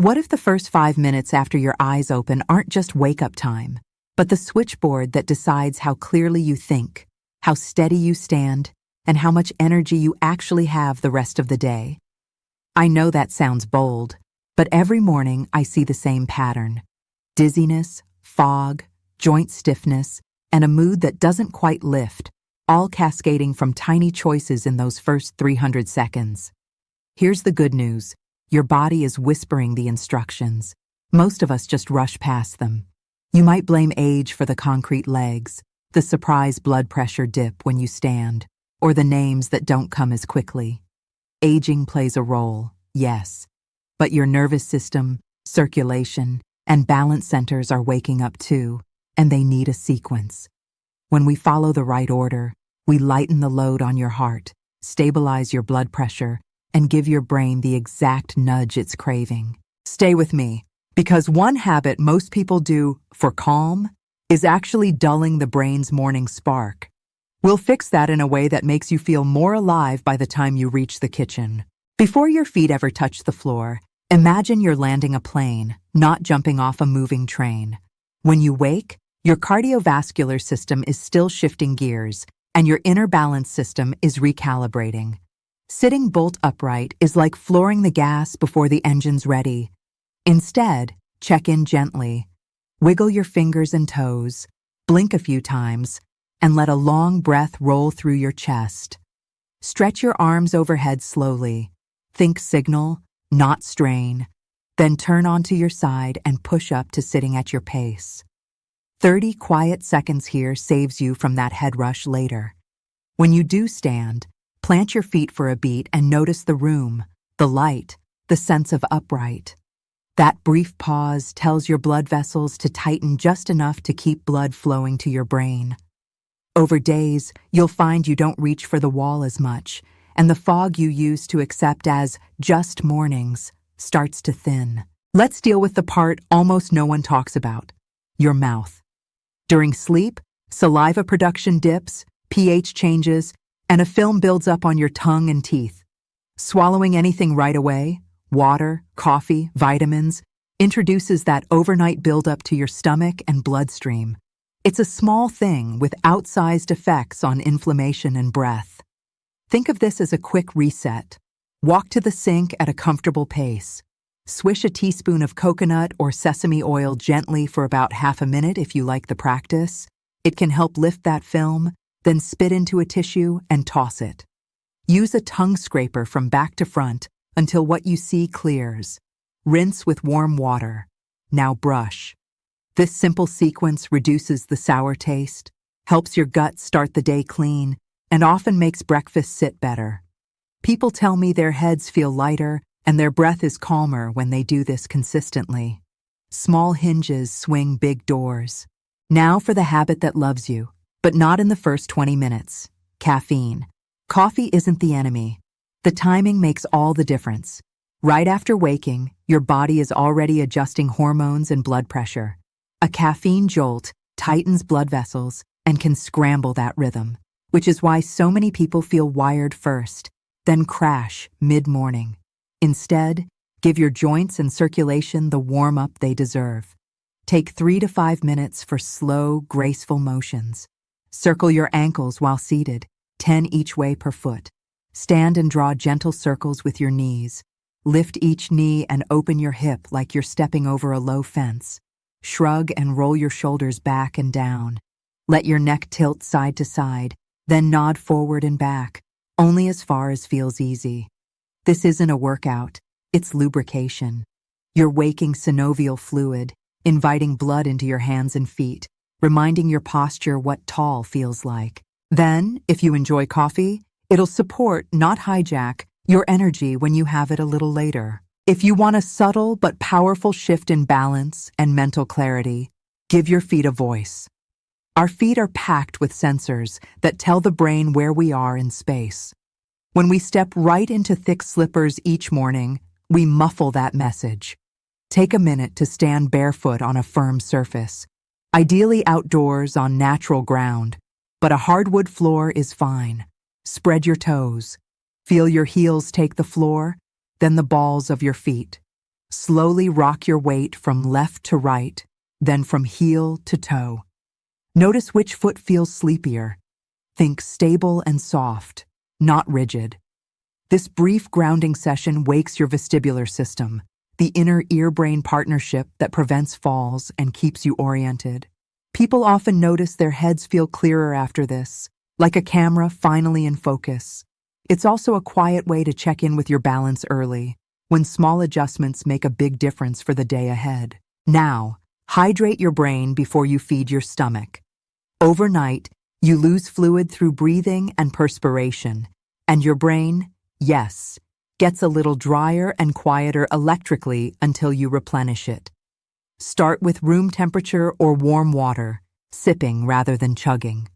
What if the first 5 minutes after your eyes open aren't just wake-up time, but the switchboard that decides how clearly you think, how steady you stand, and how much energy you actually have the rest of the day? I know that sounds bold, but every morning I see the same pattern: dizziness, fog, joint stiffness, and a mood that doesn't quite lift, all cascading from tiny choices in those first 300 seconds. Here's the good news: your body is whispering the instructions. Most of us just rush past them. You might blame age for the concrete legs, the surprise blood pressure dip when you stand, or the names that don't come as quickly. Aging plays a role, yes, but your nervous system, circulation, and balance centers are waking up too, and they need a sequence. When we follow the right order, we lighten the load on your heart, stabilize your blood pressure, and give your brain the exact nudge it's craving. Stay with me, because one habit most people do for calm is actually dulling the brain's morning spark. We'll fix that in a way that makes you feel more alive by the time you reach the kitchen. Before your feet ever touch the floor, imagine you're landing a plane, not jumping off a moving train. When you wake, your cardiovascular system is still shifting gears, and your inner balance system is recalibrating. Sitting bolt upright is like flooring the gas before the engine's ready. Instead, check in gently. Wiggle your fingers and toes, blink a few times, and let a long breath roll through your chest. Stretch your arms overhead slowly. Think signal, not strain. Then turn onto your side and push up to sitting at your pace. 30 quiet seconds here saves you from that head rush later. When you do stand, plant your feet for a beat and notice the room, the light, the sense of upright. That brief pause tells your blood vessels to tighten just enough to keep blood flowing to your brain. Over days, you'll find you don't reach for the wall as much, and the fog you used to accept as just mornings starts to thin. Let's deal with the part almost no one talks about: your mouth. During sleep, saliva production dips, pH changes, and a film builds up on your tongue and teeth. Swallowing anything right away, water, coffee, vitamins, introduces that overnight buildup to your stomach and bloodstream. It's a small thing with outsized effects on inflammation and breath. Think of this as a quick reset. Walk to the sink at a comfortable pace. Swish a teaspoon of coconut or sesame oil gently for about half a minute if you like the practice. It can help lift that film, then spit into a tissue and toss it. Use a tongue scraper from back to front until what you see clears. Rinse with warm water. Now brush. This simple sequence reduces the sour taste, helps your gut start the day clean, and often makes breakfast sit better. People tell me their heads feel lighter and their breath is calmer when they do this consistently. Small hinges swing big doors. Now for the habit that loves you, but not in the first 20 minutes. Caffeine. Coffee isn't the enemy. The timing makes all the difference. Right after waking, your body is already adjusting hormones and blood pressure. A caffeine jolt tightens blood vessels and can scramble that rhythm, which is why so many people feel wired first, then crash mid-morning. Instead, give your joints and circulation the warm-up they deserve. Take 3 to 5 minutes for slow, graceful motions. Circle your ankles while seated, 10 each way per foot. Stand and draw gentle circles with your knees. Lift each knee and open your hip like you're stepping over a low fence. Shrug and roll your shoulders back and down. Let your neck tilt side to side, then nod forward and back, only as far as feels easy. This isn't a workout, it's lubrication. You're waking synovial fluid, inviting blood into your hands and feet, reminding your posture what tall feels like. Then, if you enjoy coffee, it'll support, not hijack, your energy when you have it a little later. If you want a subtle but powerful shift in balance and mental clarity, give your feet a voice. Our feet are packed with sensors that tell the brain where we are in space. When we step right into thick slippers each morning, we muffle that message. Take a minute to stand barefoot on a firm surface, ideally outdoors on natural ground, but a hardwood floor is fine. Spread your toes. Feel your heels take the floor, then the balls of your feet. Slowly rock your weight from left to right, then from heel to toe. Notice which foot feels sleepier. Think stable and soft, not rigid. This brief grounding session wakes your vestibular system, the inner ear-brain partnership that prevents falls and keeps you oriented. People often notice their heads feel clearer after this, like a camera finally in focus. It's also a quiet way to check in with your balance early, when small adjustments make a big difference for the day ahead. Now, hydrate your brain before you feed your stomach. Overnight, you lose fluid through breathing and perspiration, and your brain, yes, gets a little drier and quieter electrically until you replenish it. Start with room temperature or warm water, sipping rather than chugging.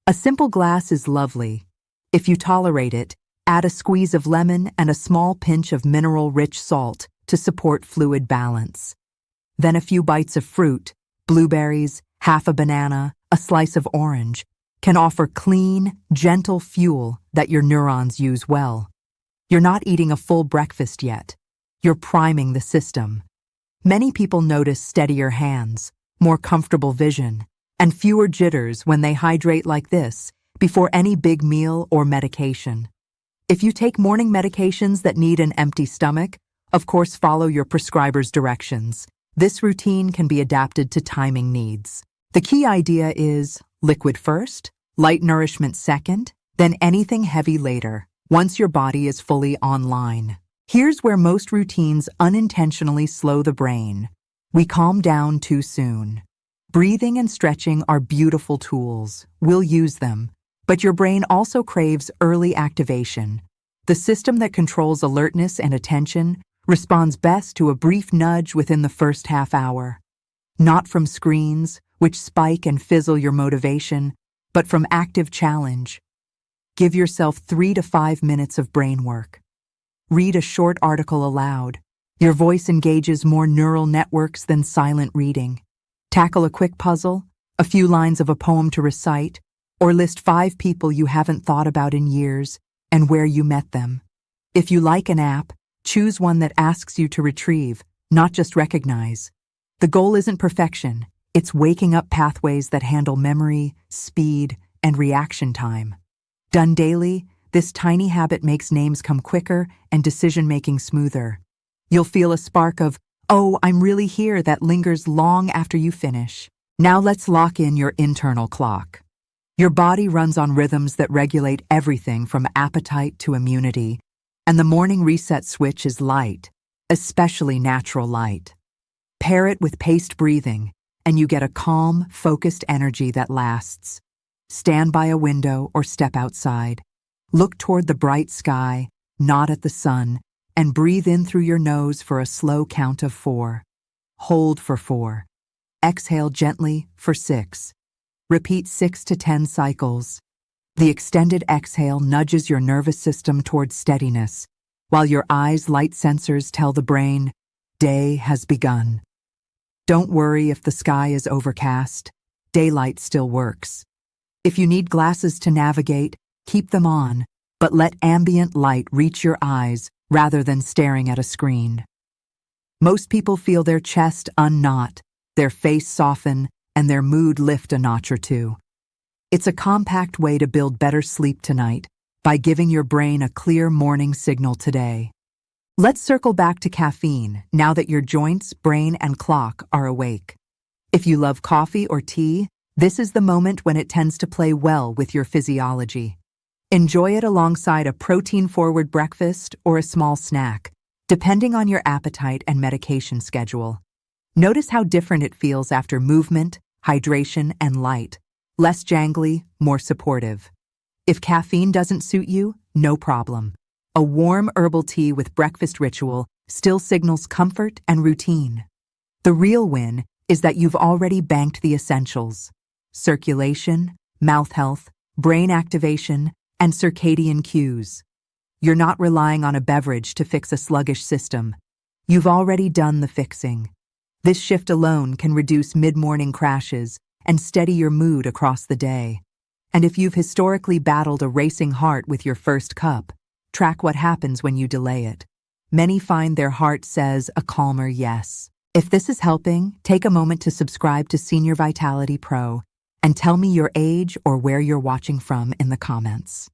A simple glass is lovely. If you tolerate it, add a squeeze of lemon and a small pinch of mineral-rich salt to support fluid balance. Then a few bites of fruit, blueberries, half a banana, a slice of orange, can offer clean, gentle fuel that your neurons use well. You're not eating a full breakfast yet. You're priming the system. Many people notice steadier hands, more comfortable vision, and fewer jitters when they hydrate like this before any big meal or medication. If you take morning medications that need an empty stomach, of course follow your prescriber's directions. This routine can be adapted to timing needs. The key idea is liquid first, light nourishment second, then anything heavy later, once your body is fully online. Here's where most routines unintentionally slow the brain. We calm down too soon. Breathing and stretching are beautiful tools. We'll use them. But your brain also craves early activation. The system that controls alertness and attention responds best to a brief nudge within the first half hour. Not from screens, which spike and fizzle your motivation, but from active challenge. Give yourself 3 to 5 minutes of brain work. Read a short article aloud. Your voice engages more neural networks than silent reading. Tackle a quick puzzle, a few lines of a poem to recite, or list 5 people you haven't thought about in years and where you met them. If you like an app, choose one that asks you to retrieve, not just recognize. The goal isn't perfection. It's waking up pathways that handle memory, speed, and reaction time. Done daily, this tiny habit makes names come quicker and decision-making smoother. You'll feel a spark of, "Oh, I'm really here," that lingers long after you finish. Now let's lock in your internal clock. Your body runs on rhythms that regulate everything from appetite to immunity, and the morning reset switch is light, especially natural light. Pair it with paced breathing, and you get a calm, focused energy that lasts. Stand by a window or step outside. Look toward the bright sky, nod at the sun, and breathe in through your nose for a slow count of 4. Hold for 4. Exhale gently for 6. Repeat 6 to 10 cycles. The extended exhale nudges your nervous system towards steadiness, while your eyes' light sensors tell the brain, "Day has begun." Don't worry if the sky is overcast. Daylight still works. If you need glasses to navigate, keep them on, but let ambient light reach your eyes rather than staring at a screen. Most people feel their chest unknot, their face soften, and their mood lift a notch or two. It's a compact way to build better sleep tonight by giving your brain a clear morning signal today. Let's circle back to caffeine now that your joints, brain, and clock are awake. If you love coffee or tea, this is the moment when it tends to play well with your physiology. Enjoy it alongside a protein-forward breakfast or a small snack, depending on your appetite and medication schedule. Notice how different it feels after movement, hydration, and light. Less jangly, more supportive. If caffeine doesn't suit you, no problem. A warm herbal tea with breakfast ritual still signals comfort and routine. The real win is that you've already banked the essentials: circulation, mouth health, brain activation, and circadian cues. You're not relying on a beverage to fix a sluggish system. You've already done the fixing. This shift alone can reduce mid-morning crashes and steady your mood across the day. And if you've historically battled a racing heart with your first cup, track what happens when you delay it. Many find their heart says a calmer yes. If this is helping, take a moment to subscribe to Senior Vitality Pro and tell me your age or where you're watching from in the comments.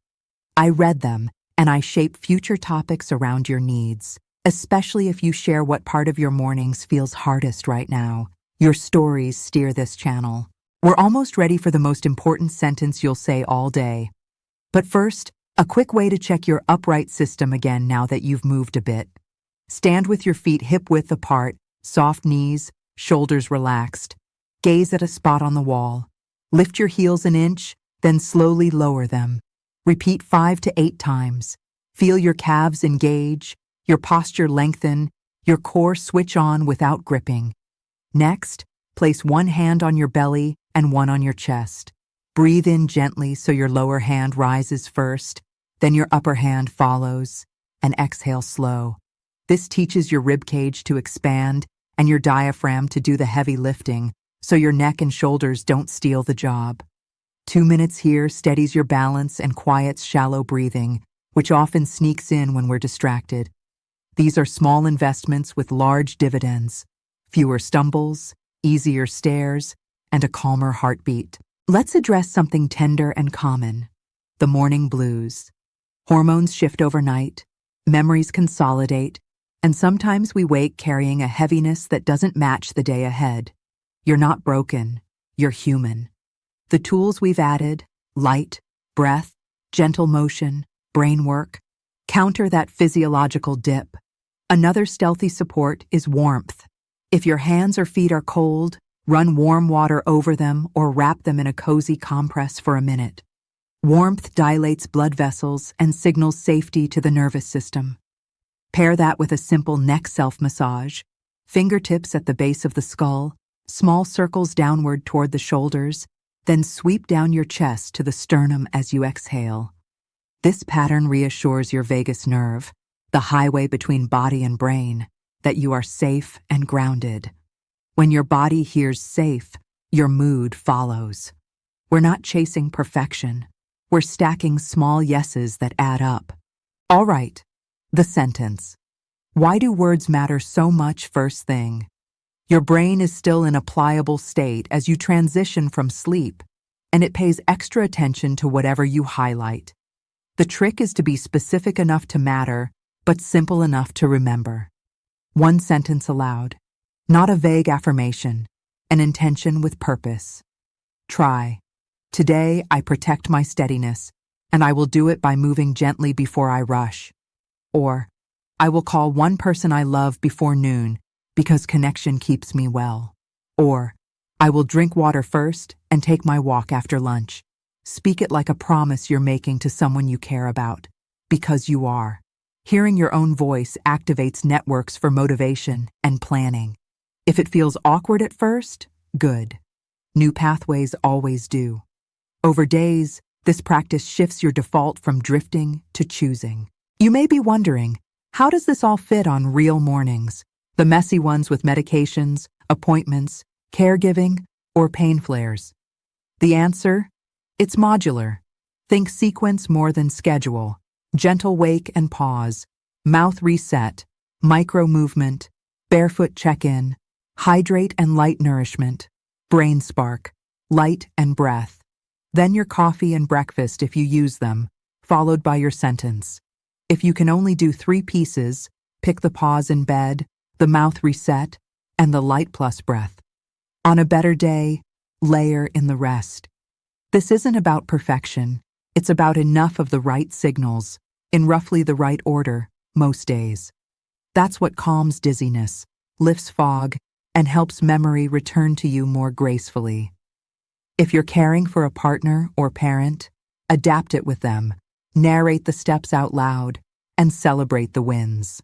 I read them, and I shape future topics around your needs, especially if you share what part of your mornings feels hardest right now. Your stories steer this channel. We're almost ready for the most important sentence you'll say all day. But first, a quick way to check your upright system again now that you've moved a bit. Stand with your feet hip-width apart, soft knees, shoulders relaxed. Gaze at a spot on the wall. Lift your heels an inch, then slowly lower them. Repeat 5 to 8 times. Feel your calves engage, your posture lengthen, your core switch on without gripping. Next, place one hand on your belly and one on your chest. Breathe in gently so your lower hand rises first, then your upper hand follows, and exhale slow. This teaches your rib cage to expand and your diaphragm to do the heavy lifting, so your neck and shoulders don't steal the job. 2 minutes here steadies your balance and quiets shallow breathing, which often sneaks in when we're distracted. These are small investments with large dividends. Fewer stumbles, easier stairs, and a calmer heartbeat. Let's address something tender and common: the morning blues. Hormones shift overnight, memories consolidate, and sometimes we wake carrying a heaviness that doesn't match the day ahead. You're not broken, you're human. The tools we've added, light, breath, gentle motion, brain work, counter that physiological dip. Another stealthy support is warmth. If your hands or feet are cold, run warm water over them or wrap them in a cozy compress for a minute. Warmth dilates blood vessels and signals safety to the nervous system. Pair that with a simple neck self-massage, fingertips at the base of the skull, small circles downward toward the shoulders, then sweep down your chest to the sternum as you exhale. This pattern reassures your vagus nerve, the highway between body and brain, that you are safe and grounded. When your body hears safe, your mood follows. We're not chasing perfection. We're stacking small yeses that add up. All right, the sentence. Why do words matter so much first thing? Your brain is still in a pliable state as you transition from sleep, and it pays extra attention to whatever you highlight. The trick is to be specific enough to matter, but simple enough to remember. One sentence aloud, not a vague affirmation, an intention with purpose. Try. Today, I protect my steadiness, and I will do it by moving gently before I rush. Or, I will call one person I love before noon because connection keeps me well. Or, I will drink water first and take my walk after lunch. Speak it like a promise you're making to someone you care about, because you are. Hearing your own voice activates networks for motivation and planning. If it feels awkward at first, good. New pathways always do. Over days, this practice shifts your default from drifting to choosing. You may be wondering, how does this all fit on real mornings? The messy ones with medications, appointments, caregiving, or pain flares? The answer? It's modular. Think sequence more than schedule. Gentle wake and pause, mouth reset, micro movement, barefoot check-in, hydrate and light nourishment, brain spark, light and breath. Then your coffee and breakfast if you use them, followed by your sentence. If you can only do 3 pieces, pick the pause in bed, the mouth reset, and the light plus breath. On a better day, layer in the rest. This isn't about perfection. It's about enough of the right signals, in roughly the right order, most days. That's what calms dizziness, lifts fog, and helps memory return to you more gracefully. If you're caring for a partner or parent, adapt it with them, narrate the steps out loud, and celebrate the wins.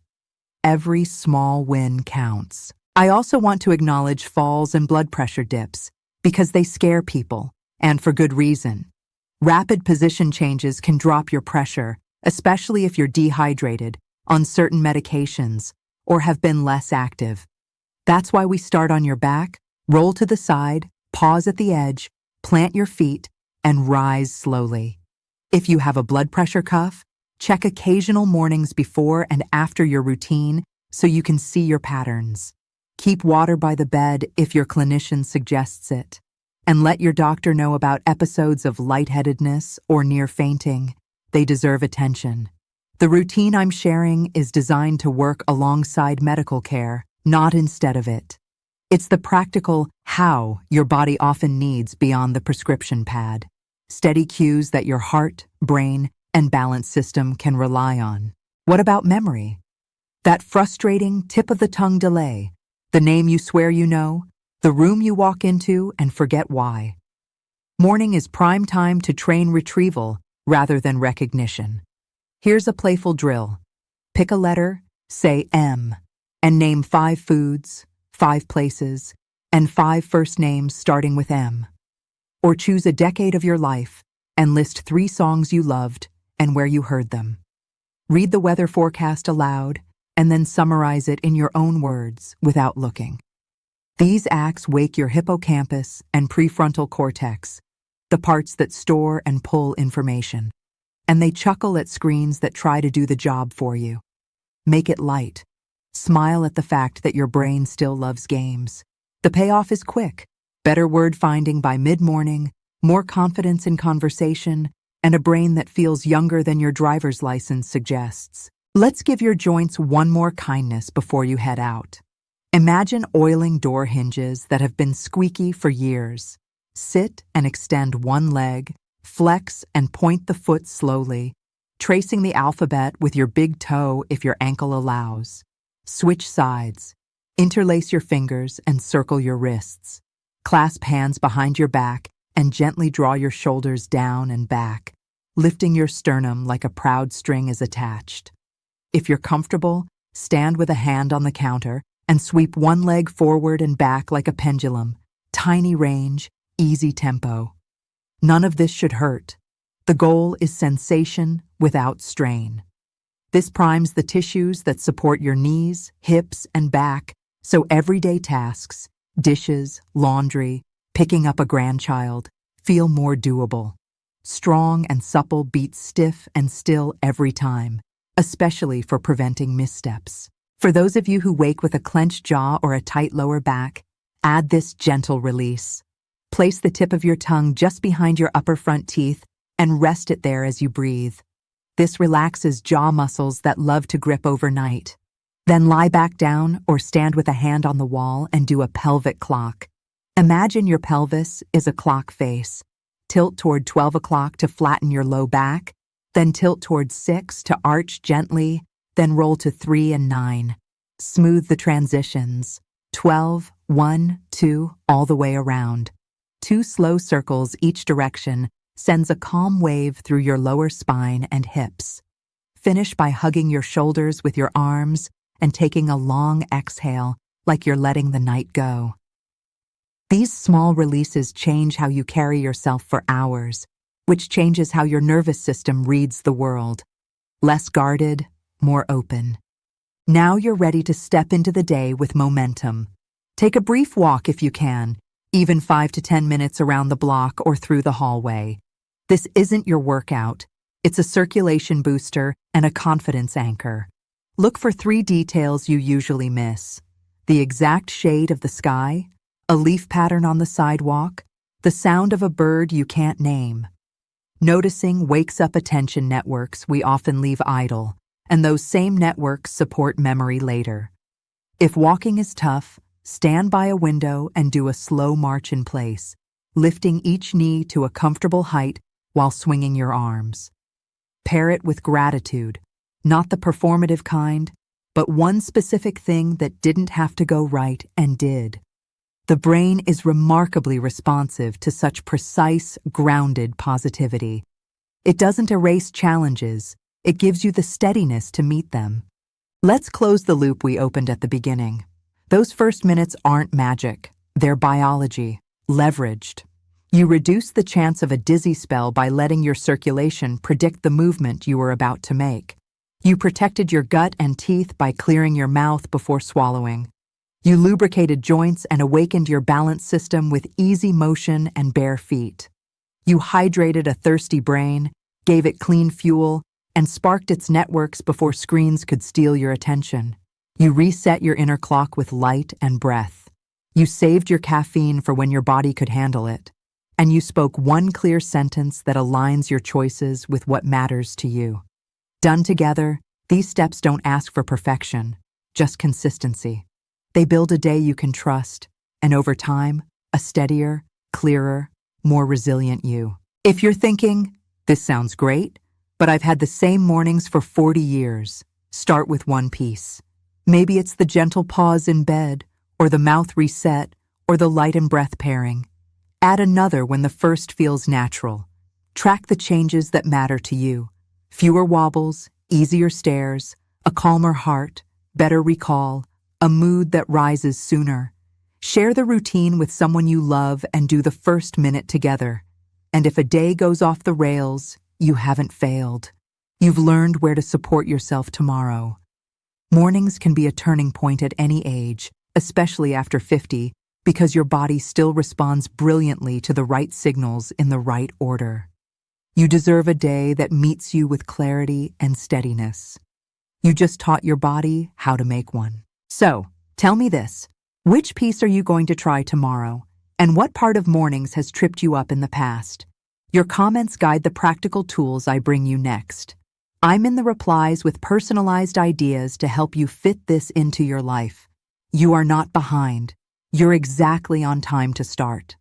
Every small win counts. I also want to acknowledge falls and blood pressure dips, because they scare people, and for good reason. Rapid position changes can drop your pressure, especially if you're dehydrated, on certain medications, or have been less active. That's why we start on your back, roll to the side, pause at the edge, plant your feet, and rise slowly. If you have a blood pressure cuff, Check occasional mornings before and after your routine so you can see your patterns. Keep water by the bed if your clinician suggests it. And let your doctor know about episodes of lightheadedness or near fainting. They deserve attention. The routine I'm sharing is designed to work alongside medical care, not instead of it. It's the practical how your body often needs beyond the prescription pad. Steady cues that your heart, brain, and balance system can rely on. What about memory? That frustrating tip-of-the-tongue delay, the name you swear you know, the room you walk into and forget why. Morning is prime time to train retrieval rather than recognition. Here's a playful drill. Pick a letter, say M, and name 5 foods, 5 places, and 5 first names starting with M. Or choose a decade of your life and list 3 songs you loved and where you heard them. Read the weather forecast aloud and then summarize it in your own words without looking. These acts wake your hippocampus and prefrontal cortex, the parts that store and pull information. And they chuckle at screens that try to do the job for you. Make it light. Smile at the fact that your brain still loves games. The payoff is quick. Better word finding by mid-morning, more confidence in conversation, and a brain that feels younger than your driver's license suggests. Let's give your joints one more kindness before you head out. Imagine oiling door hinges that have been squeaky for years. Sit and extend one leg, flex and point the foot slowly, tracing the alphabet with your big toe if your ankle allows. Switch sides. Interlace your fingers and circle your wrists. Clasp hands behind your back and gently draw your shoulders down and back, lifting your sternum like a proud string is attached. If you're comfortable, stand with a hand on the counter and sweep one leg forward and back like a pendulum. Tiny range, easy tempo. None of this should hurt. The goal is sensation without strain. This primes the tissues that support your knees, hips, and back, so everyday tasks, dishes, laundry, picking up a grandchild, feel more doable. Strong and supple beats stiff and still every time, especially for preventing missteps. For those of you who wake with a clenched jaw or a tight lower back, add this gentle release. Place the tip of your tongue just behind your upper front teeth and rest it there as you breathe. This relaxes jaw muscles that love to grip overnight. Then lie back down or stand with a hand on the wall and do a pelvic clock. Imagine your pelvis is a clock face. Tilt toward 12 o'clock to flatten your low back, then tilt toward 6 to arch gently, then roll to 3 and 9. Smooth the transitions. 12, 1, 2, all the way around. 2 slow circles each direction sends a calm wave through your lower spine and hips. Finish by hugging your shoulders with your arms and taking a long exhale like you're letting the night go. These small releases change how you carry yourself for hours, which changes how your nervous system reads the world. Less guarded, more open. Now you're ready to step into the day with momentum. Take a brief walk if you can, even 5 to 10 minutes around the block or through the hallway. This isn't your workout. It's a circulation booster and a confidence anchor. Look for 3 details you usually miss: the exact shade of the sky, a leaf pattern on the sidewalk, the sound of a bird you can't name. Noticing wakes up attention networks we often leave idle, and those same networks support memory later. If walking is tough, stand by a window and do a slow march in place, lifting each knee to a comfortable height while swinging your arms. Pair it with gratitude, not the performative kind, but one specific thing that didn't have to go right and did. The brain is remarkably responsive to such precise, grounded positivity. It doesn't erase challenges, it gives you the steadiness to meet them. Let's close the loop we opened at the beginning. Those first minutes aren't magic, they're biology, leveraged. You reduce the chance of a dizzy spell by letting your circulation predict the movement you were about to make. You protected your gut and teeth by clearing your mouth before swallowing. You lubricated joints and awakened your balance system with easy motion and bare feet. You hydrated a thirsty brain, gave it clean fuel, and sparked its networks before screens could steal your attention. You reset your inner clock with light and breath. You saved your caffeine for when your body could handle it. And you spoke one clear sentence that aligns your choices with what matters to you. Done together, these steps don't ask for perfection, just consistency. They build a day you can trust, and over time, a steadier, clearer, more resilient you. If you're thinking, this sounds great, but I've had the same mornings for 40 years, start with one piece. Maybe it's the gentle pause in bed, or the mouth reset, or the light and breath pairing. Add another when the first feels natural. Track the changes that matter to you. Fewer wobbles, easier stairs, a calmer heart, better recall, a mood that rises sooner. Share the routine with someone you love and do the first minute together. And if a day goes off the rails, you haven't failed. You've learned where to support yourself tomorrow. Mornings can be a turning point at any age, especially after 50, because your body still responds brilliantly to the right signals in the right order. You deserve a day that meets you with clarity and steadiness. You just taught your body how to make one. So, tell me this. Which piece are you going to try tomorrow? And what part of mornings has tripped you up in the past? Your comments guide the practical tools I bring you next. I'm in the replies with personalized ideas to help you fit this into your life. You are not behind. You're exactly on time to start.